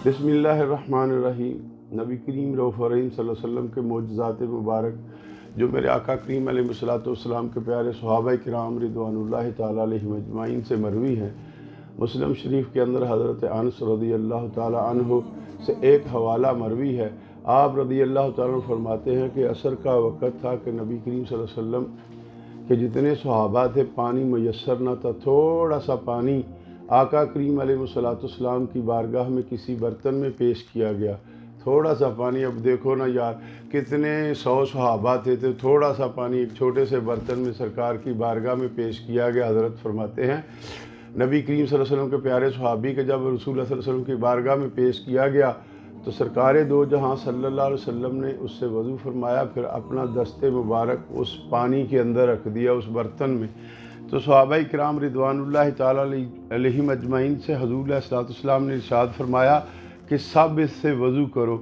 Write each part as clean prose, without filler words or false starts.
बिस्मिल्लाहिर्रहमानिर्रहीम। नबी करीम रऊफ़ रहीम सल्लल्लाहु अलैहि वसल्लम के मोजज़ात मुबारक जो मेरे आका करीम अलैहिस्सलाम के प्यारे सहाबा किराम रिदवानुल्लाहि ताला अलैहिम अजमाइन से मरवी है। मुस्लिम शरीफ के अंदर हज़रत अनस रज़ियल्लाहु ताला अन्हु से एक हवाला मरवी है। आप रज़ियल्लाहु ताला अन्हु फरमाते हैं कि असर का वक़्त था कि नबी करीम सल्लल्लाहु अलैहि वसल्लम के जितने सहाबा थे पानी मुयस्सर न था। थोड़ा सा पानी आका करीम अलैहिस्सलाम की बारगाह में किसी बर्तन में पेश किया गया। थोड़ा सा पानी, अब देखो ना यार, कितने 100 सहाबा थे तो थोड़ा सा पानी एक छोटे से बर्तन में सरकार की बारगाह में पेश किया गया। हज़रत फरमाते हैं नबी करीम सल्लल्लाहु अलैहि वसल्लम के प्यारे सहाबी के जब रसूल सल्लल्लाहु अलैहि वसल्लम की बारगाह में पेश किया गया तो सरकार दो जहां सल्लल्लाहु अलैहि वसल्लम ने उससे वज़ू फरमाया, फिर अपना दस्ते मुबारक उस पानी के अंदर रख दिया, उस बर्तन में। तो सहाबा किराम रिदवानुल्लाहि ताला अलैहिम अजमाइन से हुज़ूर अलैहिस्सलाम ने इरशाद फरमाया कि सब इससे वज़ू करो।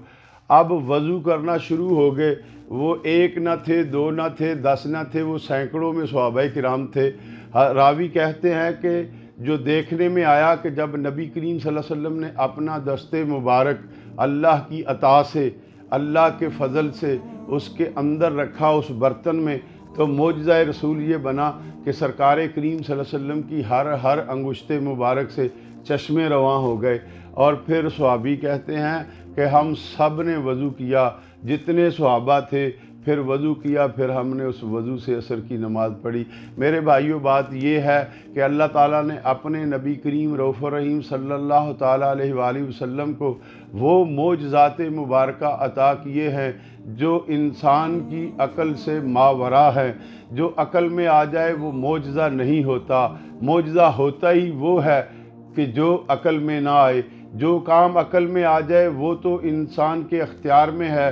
अब वज़ू करना शुरू हो गए। वो एक न थे, दो न थे, 10 न थे, वो सैकड़ों में सहाबा किराम थे। रावी कहते हैं कि जो देखने में आया कि जब नबी करीम सल्लल्लाहु अलैहि वसल्लम ने अपना दस्ते मुबारक अल्लाह की अता से, अल्लाह के फ़ज़ल से उसके अंदर रखा उस बर्तन में, तो मोजज़ा रसूल ये बना कि सरकार करीम सल्लल्लाहु अलैहि वसल्लम की हर अंगुश्ते मुबारक से चश्मे रवां हो गए। और फिर सहाबी कहते हैं कि हम सब ने वज़ू किया, जितने सहाबा थे, फिर वज़ू किया, फिर हमने उस वज़ू से असर की नमाज़ पढ़ी। मेरे भाइयों, बात ये है कि अल्लाह ताला ने अपने नबी करीम रऊफ़ रहीम सल्लल्लाहु ताला अलैहि वसल्लम को वो मोजज़ात मुबारका अता किए हैं जो इंसान की अक़ल से मावरा है। जो अक़ल में आ जाए वो मोजज़ा नहीं होता। मोजज़ा होता ही वो है कि जो अक़ल में ना आए। जो काम अक़ल में आ जाए वो तो इंसान के अख्तियार में है।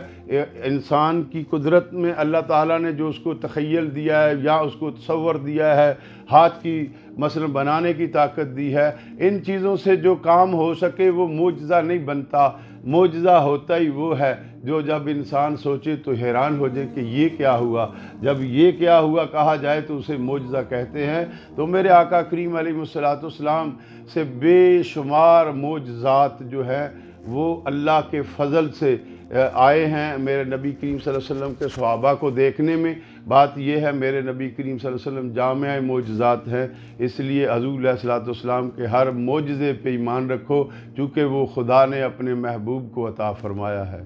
इंसान की कुदरत में अल्लाह ताला ने जो उसको तख़य्युल दिया है या उसको तसव्वुर दिया है, हाथ की मसलन बनाने की ताकत दी है, इन चीज़ों से जो काम हो सके वो मोजज़ा नहीं बनता। मोजज़ा होता ही वो है जो जब इंसान सोचे तो हैरान हो जाए कि ये क्या हुआ। जब ये क्या हुआ कहा जाए तो उसे मोजज़ा कहते हैं। तो मेरे आका करीम अलैहिस्सलाम से बेशुमार मोजज़ात जो है वो अल्लाह के फ़ज़ल से आए हैं मेरे नबी करीम सल्लल्लाहु अलैहि वसल्लम के सहाबा को देखने में। बात यह है, मेरे नबी करीम सल्लल्लाहु अलैहि वसल्लम जामे मोजज़ात हैं, इसलिए हुज़ूर अलैहिस्सलाम के हर मोजज़े पे ईमान रखो, चूँकि वो खुदा ने अपने महबूब को अता फ़रमाया है।